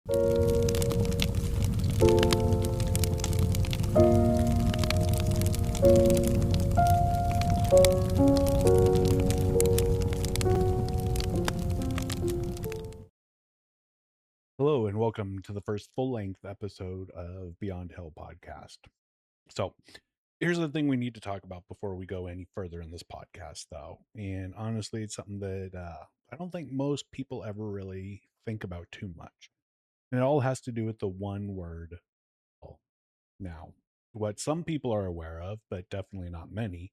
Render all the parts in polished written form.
Hello, and welcome to the first full length episode of Beyond Hell podcast. So, here's the thing we need to talk about before we go any further in this podcast, though. And honestly, it's something that I don't think most people ever really think about too much. And it all has to do with the one word hell. Now, what some people are aware of, but definitely not many,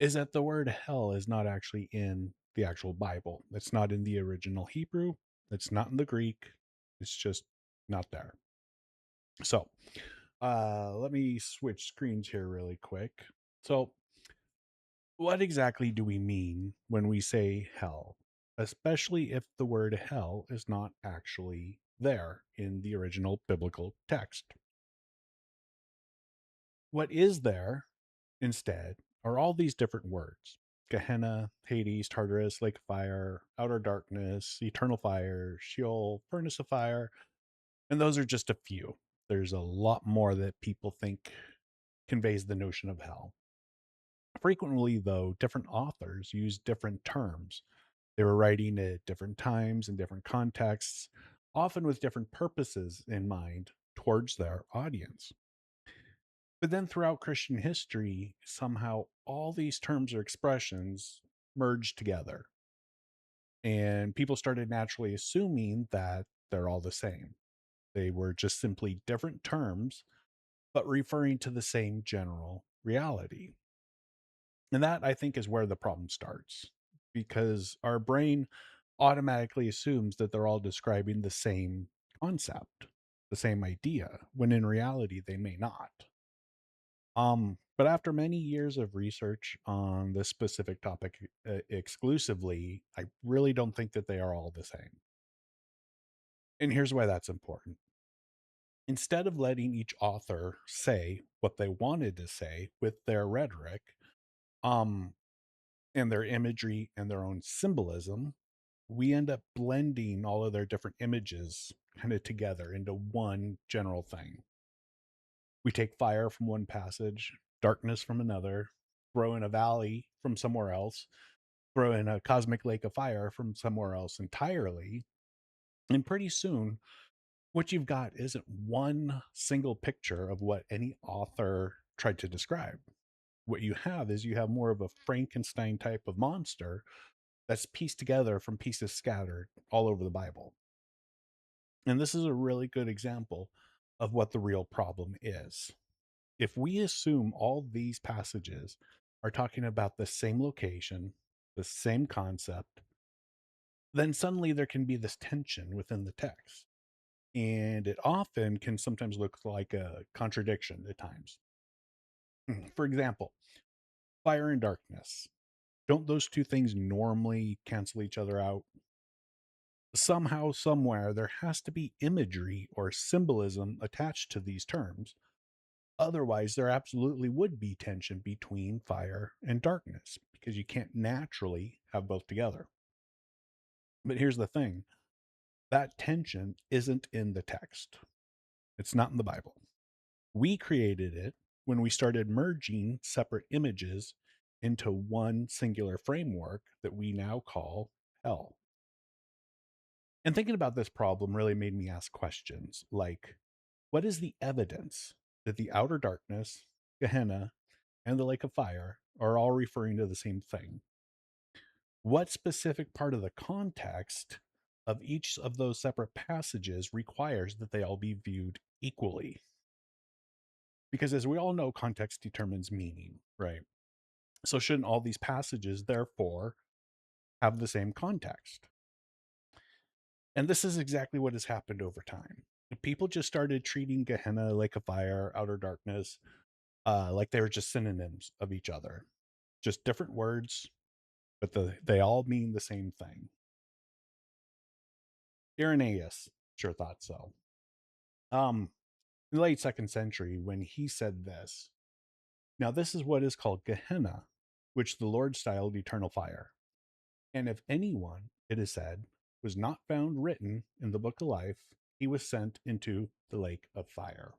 is that the word hell is not actually in the actual Bible. It's not in the original Hebrew, it's not in the Greek, it's just not there. So, let me switch screens here really quick. So, what exactly do we mean when we say hell? Especially if the word hell is not actually there in the original biblical text. What is there instead are all these different words: Gehenna, Hades, Tartarus, lake of fire, outer darkness, eternal fire, Sheol, furnace of fire. And those are just a few. There's a lot more that people think conveys the notion of hell. Frequently, though, different authors use different terms. They were writing at different times and different contexts, often with different purposes in mind towards their audience. But then throughout Christian history, somehow all these terms or expressions merged together. And people started naturally assuming that they're all the same. They were just simply different terms, but referring to the same general reality. And that, I think, is where the problem starts, because our brain automatically assumes that they're all describing the same concept, the same idea, when in reality they may not. But after many years of research on this specific topic exclusively, I really don't think that they are all the same. And here's why that's important. Instead of letting each author say what they wanted to say with their rhetoric, um, and their imagery and their own symbolism, we end up blending all of their different images kind of together into one general thing. We take fire from one passage, darkness from another, throw in a valley from somewhere else, throw in a cosmic lake of fire from somewhere else entirely. And pretty soon, what you've got isn't one single picture of what any author tried to describe. What you have is you have more of a Frankenstein type of monster that's pieced together from pieces scattered all over the Bible. And this is a really good example of what the real problem is. If we assume all these passages are talking about the same location, the same concept, then suddenly there can be this tension within the text. And it often can sometimes look like a contradiction at times. For example, fire and darkness. Don't those two things normally cancel each other out? Somehow, somewhere, there has to be imagery or symbolism attached to these terms. Otherwise, there absolutely would be tension between fire and darkness because you can't naturally have both together. But here's the thing: that tension isn't in the text, it's not in the Bible. We created it when we started merging separate images into one singular framework that we now call hell. And thinking about this problem really made me ask questions like, what is the evidence that the outer darkness, Gehenna, and the lake of fire are all referring to the same thing? What specific part of the context of each of those separate passages requires that they all be viewed equally? Because as we all know, context determines meaning, right? So shouldn't all these passages therefore have the same context? And this is exactly what has happened over time. People just started treating Gehenna, Lake of Fire, Outer Darkness, like they were just synonyms of each other, just different words, but they all mean the same thing. Irenaeus sure thought so. In the late second century, when he said this, now this is what is called Gehenna, which the Lord styled eternal fire. And if anyone, it is said, was not found written in the book of life, he was sent into the lake of fire.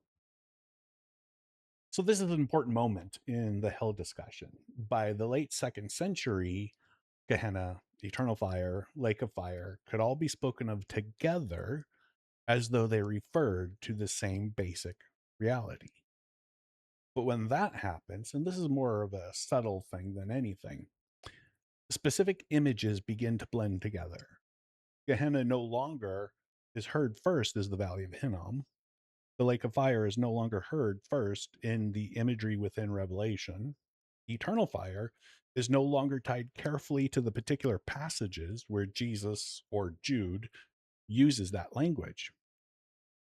So, this is an important moment in the hell discussion. By the late second century, Gehenna, eternal fire, lake of fire could all be spoken of together as though they referred to the same basic reality. But when that happens, and this is more of a subtle thing than anything, specific images begin to blend together. Gehenna no longer is heard first as the Valley of Hinnom. The Lake of Fire is no longer heard first in the imagery within Revelation. Eternal fire is no longer tied carefully to the particular passages where Jesus or Jude uses that language.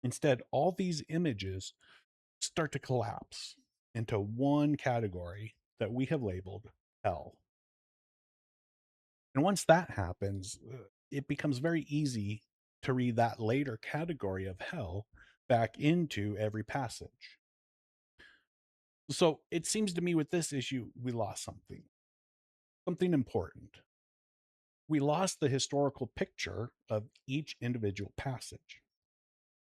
Instead, all these images start to collapse into one category that we have labeled hell. And once that happens, it becomes very easy to read that later category of hell back into every passage. So it seems to me with this issue, we lost something important. We lost the historical picture of each individual passage.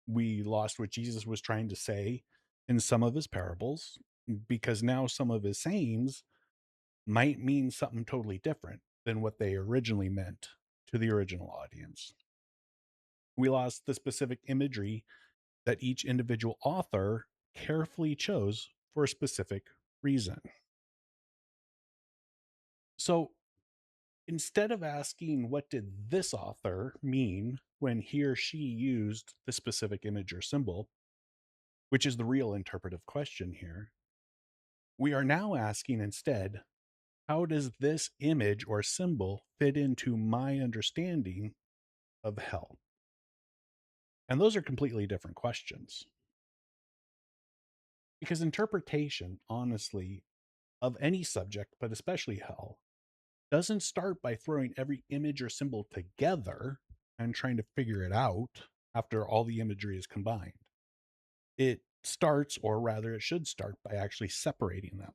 We lost what Jesus was trying to say in some of his parables because now some of his sayings might mean something totally different than what they originally meant to the original audience. We lost the specific imagery that each individual author carefully chose for a specific reason. So instead of asking, what did this author mean when he or she used the specific image or symbol, which is the real interpretive question here, we are now asking instead, how does this image or symbol fit into my understanding of hell? And those are completely different questions. Because interpretation, honestly, of any subject, but especially hell, doesn't start by throwing every image or symbol together and trying to figure it out after all the imagery is combined. It starts, or rather, it should start by actually separating them.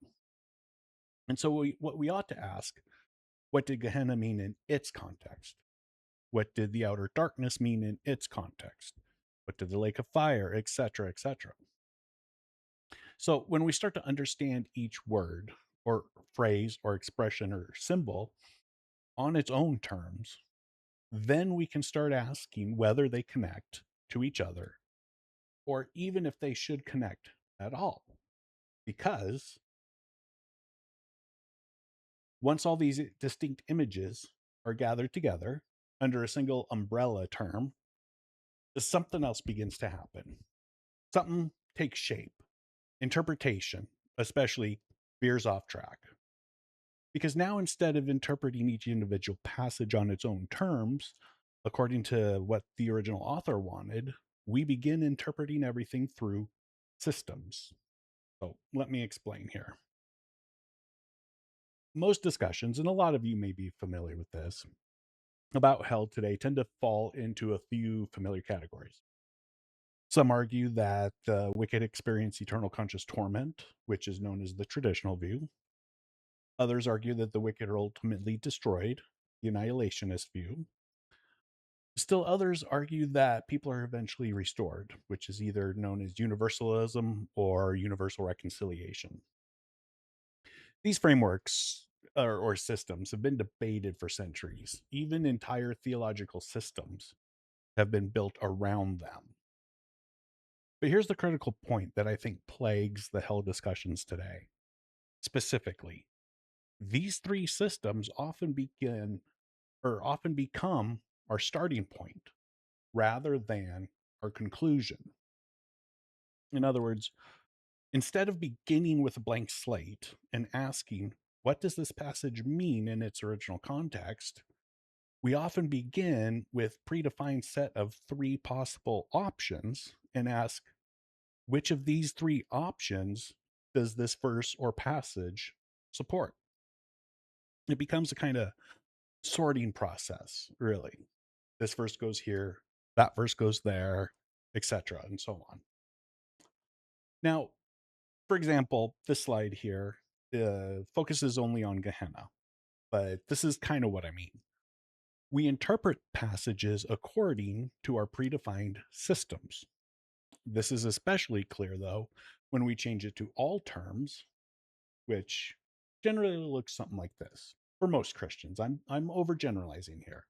And so, what we ought to ask, what did Gehenna mean in its context? What did the outer darkness mean in its context? What did the lake of fire, etc., etc.? So, when we start to understand each word or phrase or expression or symbol on its own terms, then we can start asking whether they connect to each other or even if they should connect at all. Because once all these distinct images are gathered together under a single umbrella term, something else begins to happen. Something takes shape. Interpretation, especially, veers off track. Because now instead of interpreting each individual passage on its own terms, according to what the original author wanted, we begin interpreting everything through systems. So let me explain here. Most discussions, and a lot of you may be familiar with this, about hell today tend to fall into a few familiar categories. Some argue that the wicked experience eternal conscious torment, which is known as the traditional view. Others argue that the wicked are ultimately destroyed, the annihilationist view. Still, others argue that people are eventually restored, which is either known as universalism or universal reconciliation. These frameworks or systems have been debated for centuries. Even entire theological systems have been built around them. But here's the critical point that I think plagues the hell discussions today. Specifically, these three systems often become our starting point rather than our conclusion. In other words, instead of beginning with a blank slate and asking, what does this passage mean in its original context? We often begin with predefined set of three possible options and ask, which of these three options does this verse or passage support? It becomes a kind of sorting process, really. This verse goes here, that verse goes there, etc., and so on. Now, for example, this slide here focuses only on Gehenna, but this is kind of what I mean. We interpret passages according to our predefined systems. This is especially clear, though, when we change it to all terms, which generally looks something like this for most Christians. I'm overgeneralizing here,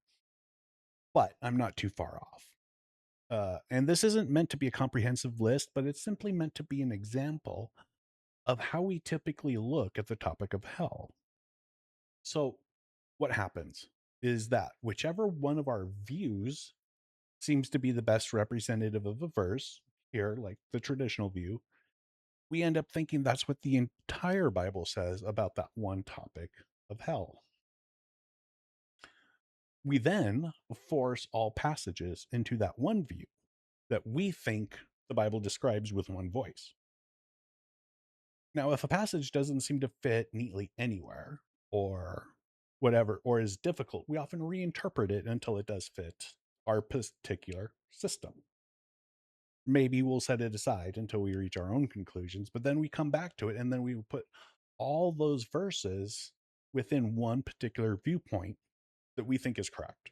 but I'm not too far off. And this isn't meant to be a comprehensive list, but it's simply meant to be an example of how we typically look at the topic of hell. So, what happens is that whichever one of our views seems to be the best representative of a verse, here, like the traditional view, we end up thinking that's what the entire Bible says about that one topic of hell. We then force all passages into that one view that we think the Bible describes with one voice. Now, if a passage doesn't seem to fit neatly anywhere, or whatever, or is difficult, we often reinterpret it until it does fit our particular system. Maybe we'll set it aside until we reach our own conclusions, but then we come back to it and then we put all those verses within one particular viewpoint that we think is correct.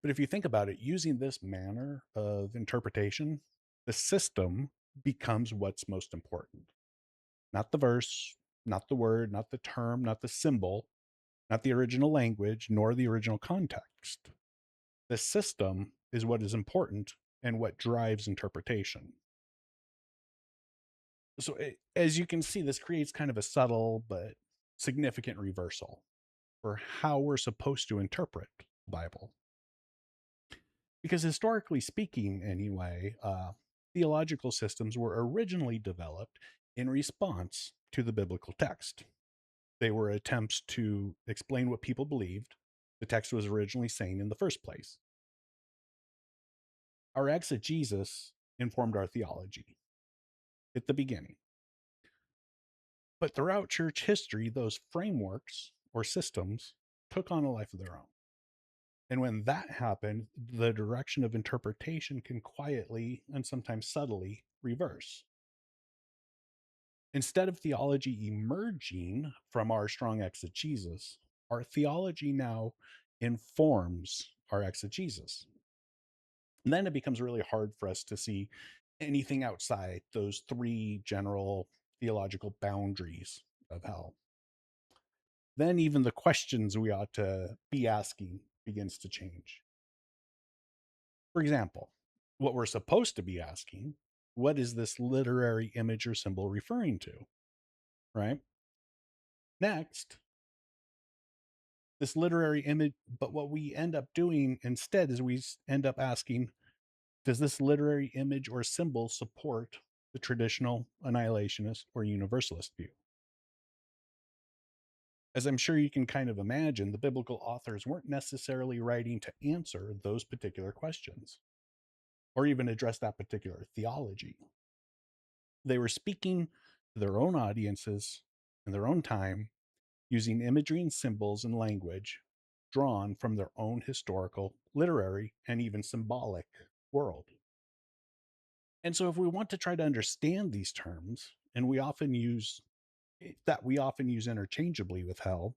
But if you think about it, using this manner of interpretation, the system becomes what's most important. Not the verse, not the word, not the term, not the symbol, not the original language, nor the original context. The system is what is important and what drives interpretation. So, as you can see, this creates kind of a subtle but significant reversal for how we're supposed to interpret the Bible. Because historically speaking, anyway, theological systems were originally developed in response to the biblical text. They were attempts to explain what people believed the text was originally saying in the first place. Our exegesis informed our theology at the beginning. But throughout church history, those frameworks or systems took on a life of their own. And when that happened, the direction of interpretation can quietly and sometimes subtly reverse. Instead of theology emerging from our strong exegesis, our theology now informs our exegesis. And then it becomes really hard for us to see anything outside those three general theological boundaries of hell. Then even the questions we ought to be asking begins to change. For example, what we're supposed to be asking, what is this literary image or symbol referring to? Right? Next, this literary image, but what we end up doing instead is we end up asking, does this literary image or symbol support the traditional annihilationist or universalist view? As I'm sure you can kind of imagine, the biblical authors weren't necessarily writing to answer those particular questions or even address that particular theology. They were speaking to their own audiences in their own time using imagery and symbols and language drawn from their own historical, literary, and even symbolic world. And so if we want to try to understand these terms, and we often use interchangeably with hell,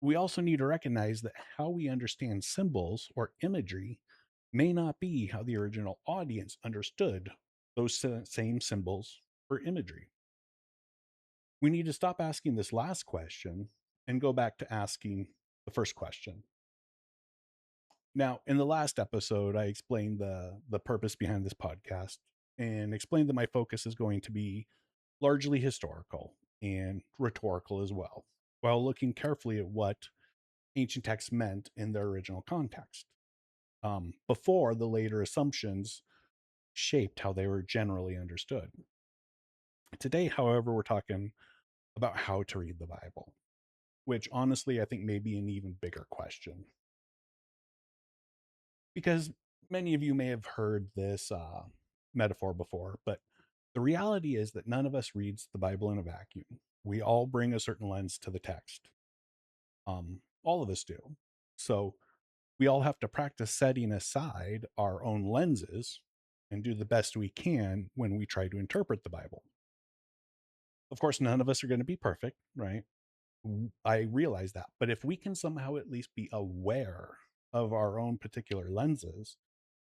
we also need to recognize that how we understand symbols or imagery may not be how the original audience understood those same symbols or imagery. We need to stop asking this last question and go back to asking the first question. Now, in the last episode, I explained the purpose behind this podcast and explained that my focus is going to be largely historical and rhetorical as well, while looking carefully at what ancient texts meant in their original context, before the later assumptions shaped how they were generally understood. Today, however, we're talking about how to read the Bible, which honestly I think may be an even bigger question. Because many of you may have heard this metaphor before, but the reality is that none of us reads the Bible in a vacuum. We all bring a certain lens to the text. All of us do. So we all have to practice setting aside our own lenses and do the best we can when we try to interpret the Bible. Of course, none of us are going to be perfect, right? I realize that. But if we can somehow at least be aware of our own particular lenses,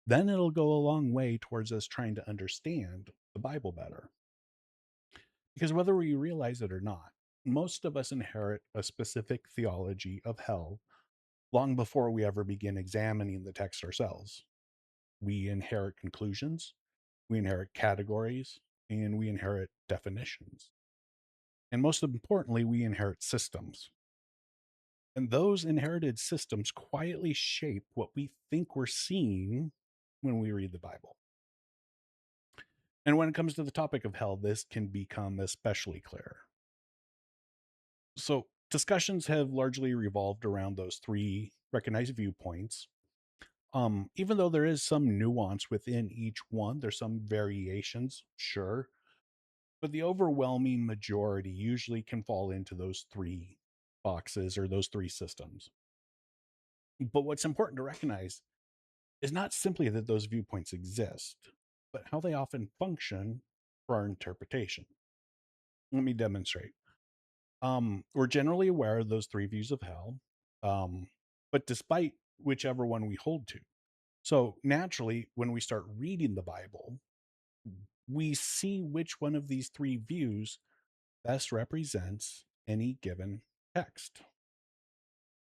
then it'll go a long way towards us trying to understand the Bible better. Because whether we realize it or not, most of us inherit a specific theology of hell long before we ever begin examining the text ourselves. We inherit conclusions, we inherit categories, and we inherit definitions. And most importantly, we inherit systems. And those inherited systems quietly shape what we think we're seeing when we read the Bible. And when it comes to the topic of hell, this can become especially clear. So, discussions have largely revolved around those three recognized viewpoints. Even though there is some nuance within each one, there's some variations, sure, but the overwhelming majority usually can fall into those three boxes or those three systems. But what's important to recognize is not simply that those viewpoints exist, but how they often function for our interpretation. Let me demonstrate. We're generally aware of those three views of hell, um, but despite whichever one we hold to. So naturally, when we start reading the Bible, we see which one of these three views best represents any given text.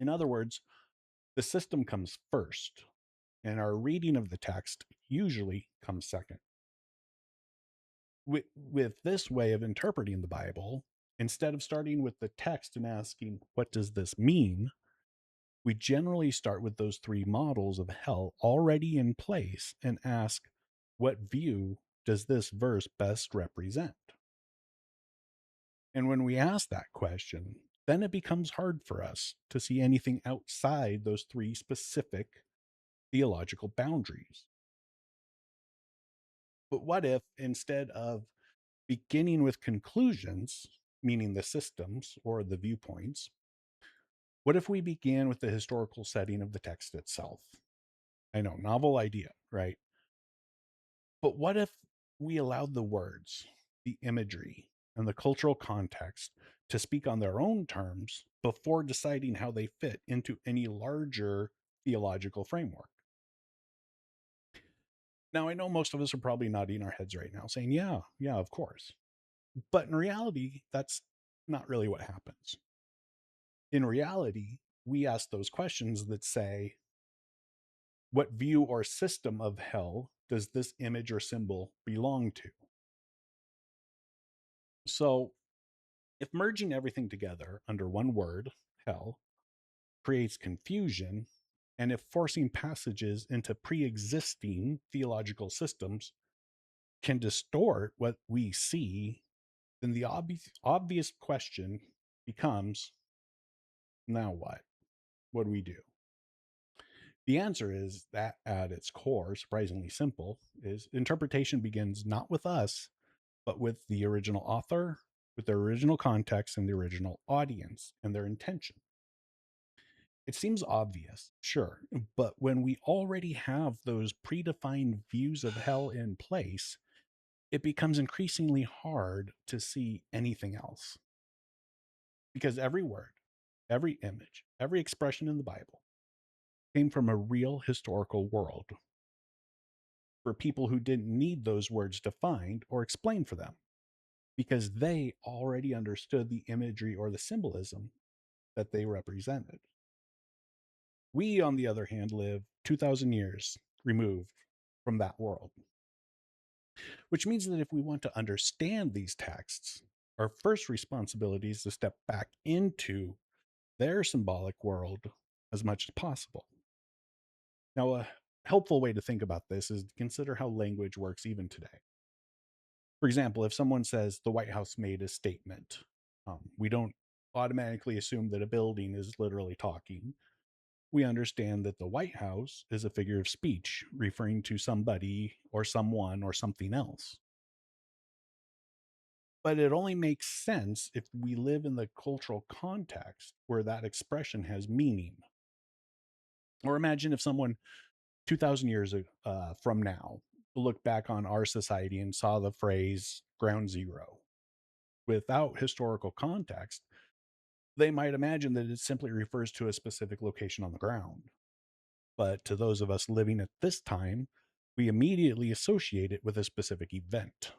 In other words, the system comes first, and our reading of the text usually comes second. With this way of interpreting the Bible, instead of starting with the text and asking, what does this mean? We generally start with those three models of hell already in place and ask, what view does this verse best represent? And when we ask that question, then it becomes hard for us to see anything outside those three specific theological boundaries. But what if instead of beginning with conclusions, meaning the systems or the viewpoints, what if we began with the historical setting of the text itself? I know, novel idea, right? But what if we allowed the words, the imagery, and the cultural context to speak on their own terms before deciding how they fit into any larger theological framework? Now, I know most of us are probably nodding our heads right now, saying, yeah, yeah, of course. But in reality, that's not really what happens. In reality, we ask those questions that say, what view or system of hell does this image or symbol belong to? So, if merging everything together under one word, hell, creates confusion, and if forcing passages into pre existing theological systems can distort what we see, then the obvious question becomes, now what? What do we do? The answer is that at its core, surprisingly simple, is interpretation begins not with us, but with the original author, with their original context and the original audience and their intention. It seems obvious, sure, but when we already have those predefined views of hell in place, it becomes increasingly hard to see anything else. Because every word, every image, every expression in the Bible came from a real historical world for people who didn't need those words defined or explained for them because they already understood the imagery or the symbolism that they represented. We, on the other hand, live 2,000 years removed from that world, which means that if we want to understand these texts, our first responsibility is to step back into their symbolic world as much as possible. Now, a helpful way to think about this is to consider how language works even today. For example, if someone says the White House made a statement, we don't automatically assume that a building is literally talking. We understand that the White House is a figure of speech referring to somebody or someone or something else. But it only makes sense if we live in the cultural context where that expression has meaning. Or imagine if someone 2,000 years from now looked back on our society and saw the phrase ground zero without historical context. They might imagine that it simply refers to a specific location on the ground. But to those of us living at this time, we immediately associate it with a specific event,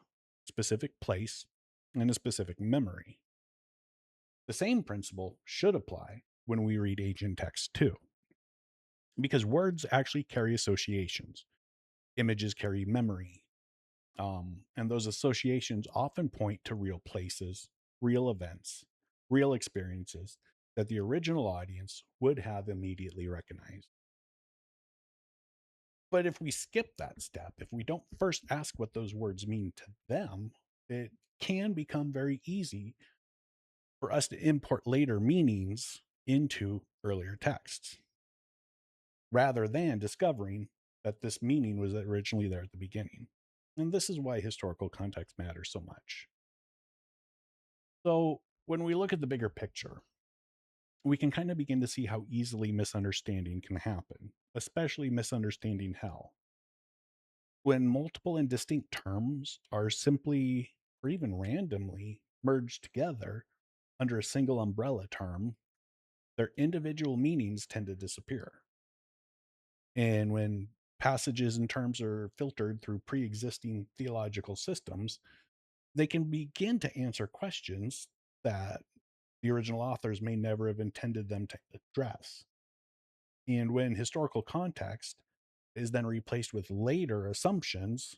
specific place, and a specific memory. The same principle should apply when we read ancient texts too, because words actually carry associations, images carry memory, and those associations often point to real places, real events, real experiences that the original audience would have immediately recognized. But if we skip that step, if we don't first ask what those words mean to them, it can become very easy for us to import later meanings into earlier texts rather than discovering that this meaning was originally there at the beginning. And this is why historical context matters so much. So, when we look at the bigger picture, we can kind of begin to see how easily misunderstanding can happen, especially misunderstanding hell. When multiple and distinct terms are simply or even randomly merged together under a single umbrella term, their individual meanings tend to disappear. And when passages and terms are filtered through pre existing theological systems, they can begin to answer questions that the original authors may never have intended them to address. And when historical context is then replaced with later assumptions,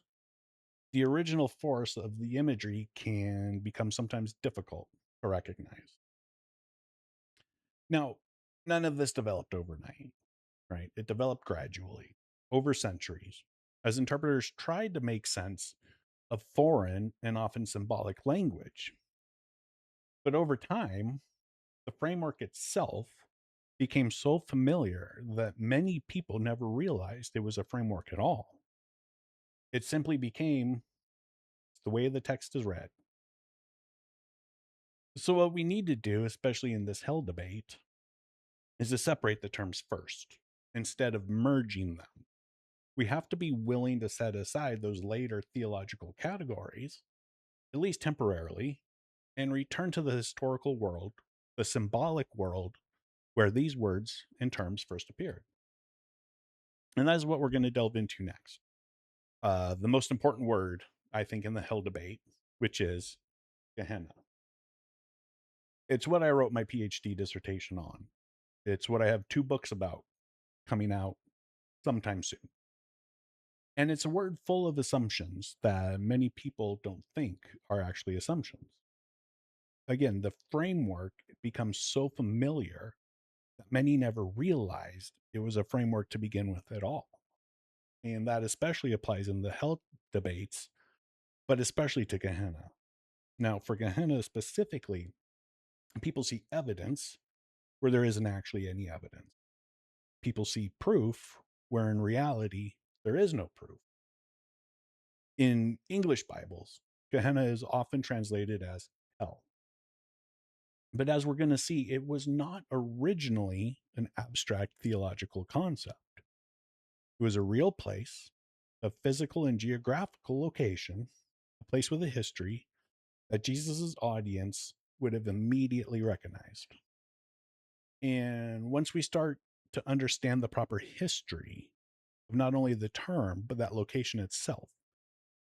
the original force of the imagery can become sometimes difficult to recognize. Now, none of this developed overnight, right? It developed gradually over centuries as interpreters tried to make sense of foreign and often symbolic language. But over time, the framework itself became so familiar that many people never realized it was a framework at all. It simply became the way the text is read. So, what we need to do, especially in this hell debate, is to separate the terms first instead of merging them. We have to be willing to set aside those later theological categories, at least temporarily, and return to the historical world, the symbolic world where these words and terms first appeared. And that is what we're going to delve into next. The most important word, I think, in the hell debate, which is Gehenna. It's what I wrote my PhD dissertation on. It's what I have two books about coming out sometime soon. And it's a word full of assumptions that many people don't think are actually assumptions. Again, the framework becomes so familiar that many never realized it was a framework to begin with at all. And that especially applies in the health debates, but especially to Gehenna. Now, for Gehenna specifically, people see evidence where there isn't actually any evidence. People see proof where in reality there is no proof. In English Bibles, Gehenna is often translated as hell. But as we're going to see, it was not originally an abstract theological concept. It was a real place, a physical and geographical location, a place with a history that Jesus' audience would have immediately recognized. And once we start to understand the proper history of not only the term, but that location itself,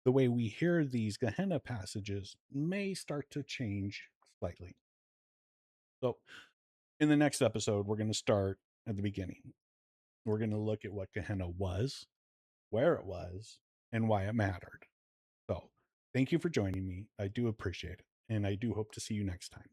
the way we hear these Gehenna passages may start to change slightly. So, in the next episode, we're going to start at the beginning. We're going to look at what Gehenna was, where it was, and why it mattered. So, thank you for joining me. I do appreciate it. And I do hope to see you next time.